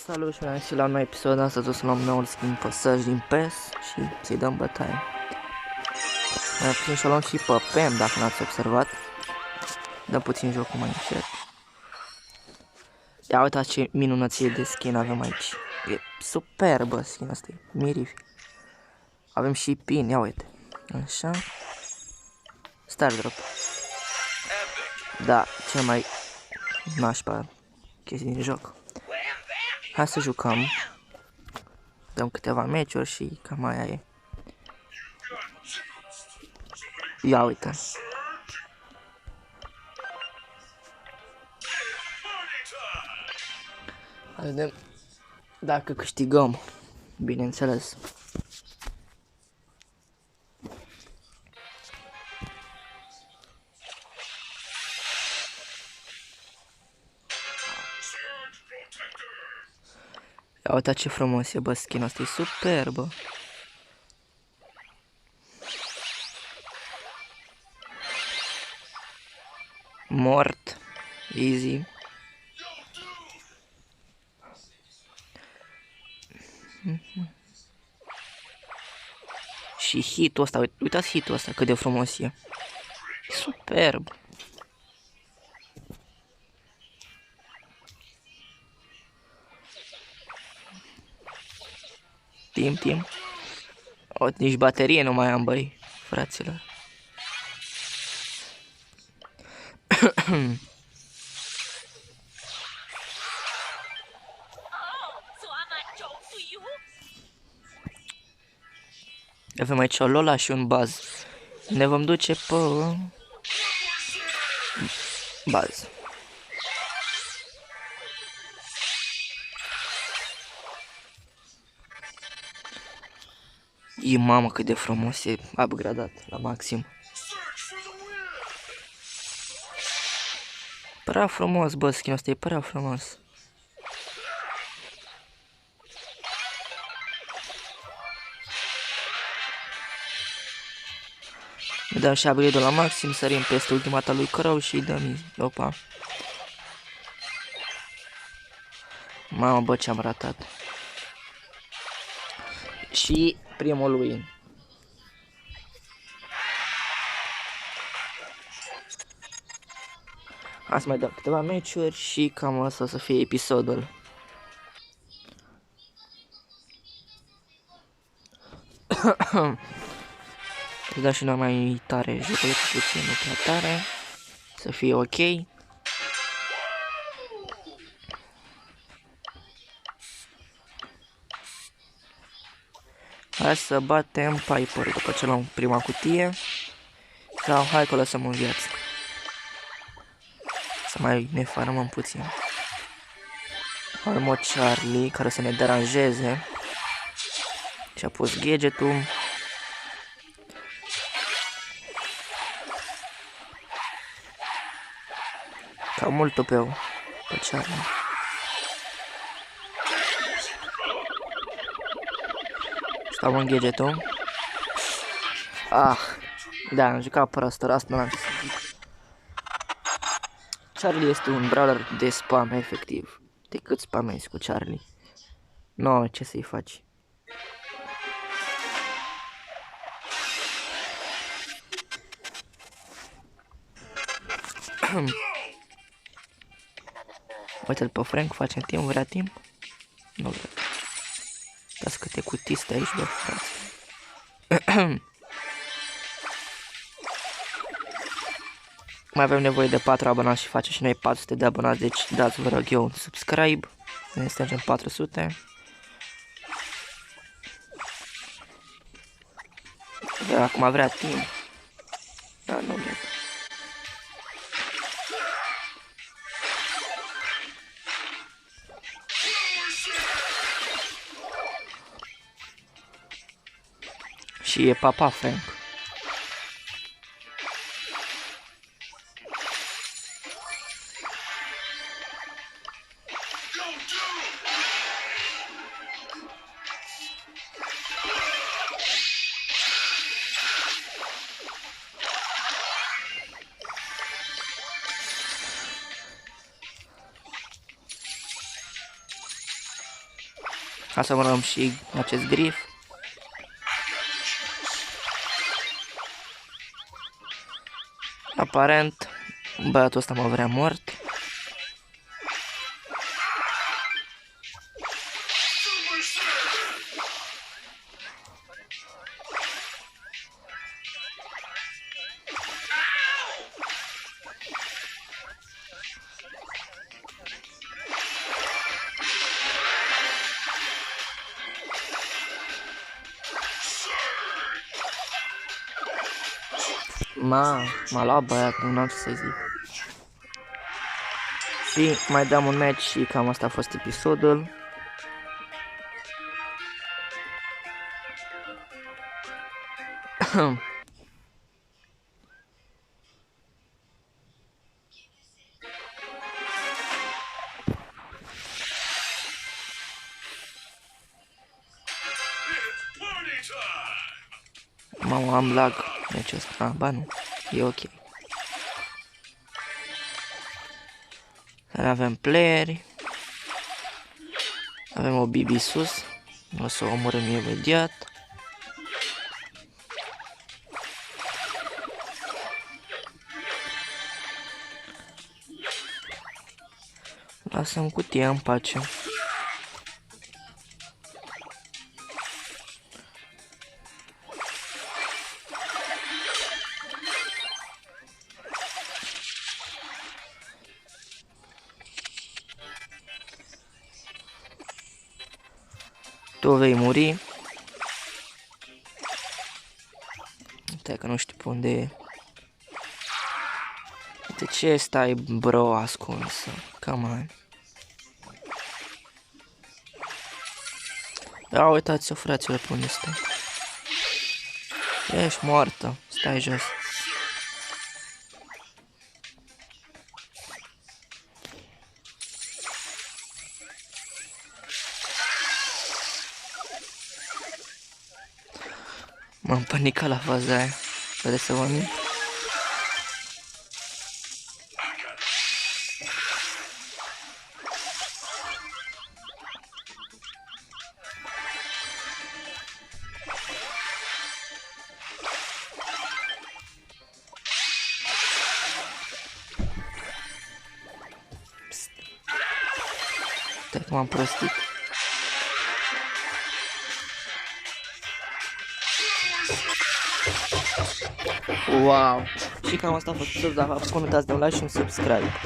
Salut și am la un nou episod. Astăzi o să luăm noul skin Păsări din PES și să-i dăm bătaie. Mai puțin și-o luăm și pe PEM, dacă n-ați observat. Dăm puțin jocul mai încet. Ia uitați ce minunăție de skin avem aici. E superbă skin asta, e mirific. Avem și pin, ia uite. Așa. Star drop. Da, cel mai nașpa chestii din joc. Hai să jucăm. Dăm câteva meciuri și cam aia e. Ia uite. Hai vedem dacă câștigăm, bineînțeles. Ia uite ce frumos e, bă, skin-ul ăsta, e superbă. Mort. Easy. Și hit-ul ăsta, uitați hit-ul ăsta, cât de frumos e. Superb. Timp. O, nici baterie nu mai am, băi, fraților. Avem aici o Lola și un Buzz. Ne vom duce pe Buzz. E, mamă, cât de frumos e, upgradat la maxim. Părea frumos, bă, skin-ul ăsta e părea frumos. Ne dăm și upgrade-ul la maxim, sărim peste ultimata lui Crow și îi dăm, opa. Mamă, bă, ce-am ratat. Și primul win. Hai să mai dăm câteva meciuri și cam asta o să fie episodul. Să dăm și noi mai tare jocul cu puțin, nu prea tare. Să fie ok. Hai să batem Piper după ce luăm prima cutie. Sau hai că o lăsăm în viață. Să mai ne farmăm puțin. Avem o Charlie care să ne deranjeze. Și-a pus gadget-ul. Cam mult tupeu pe Charlie. Stau în gadget-ul. Ah, da, am jucat prost, asta n-am ce să zic. Charlie este un brawler de spam, efectiv. De cât spamezi cu Charlie? No, ce să-i faci? Uite-l pe Frank, facem timp, vrea timp? Nu vrea. Dați câte cutii stai aici, bă, frate. Mai avem nevoie de 4 abonați și facem și noi 400 de abonați, deci dați, vă rog eu, un subscribe. Ne strângem 400. Da, acum vrea timp. Da, nu vrea. Și e papa Frank. Ca să luăm și acest grif. Aparent, băiatul ăsta mă vrea mort. M-a luat băiatul, nu am ce să zic. Și mai dăm un match și cam asta a fost episodul. Mamă, am lag. Deci ăsta, ba nu, e ok. Dar avem playeri. Avem o Bibi sus. O să o omorâm imediat. Lasă-mi cutia în pace. Tu vei muri. Uite că nu știu pe unde e. De ce stai, bro, ascunsă? Come on. Ia uitați-o, fraților, pe unde stai. Ești moartă. Stai jos. M-am panicat la faza aia. Vreți să vă mint? Stai că m-am prostit. Wow! Și cam asta a fost tot, dacă v-a plăcut, dați de un like și un subscribe.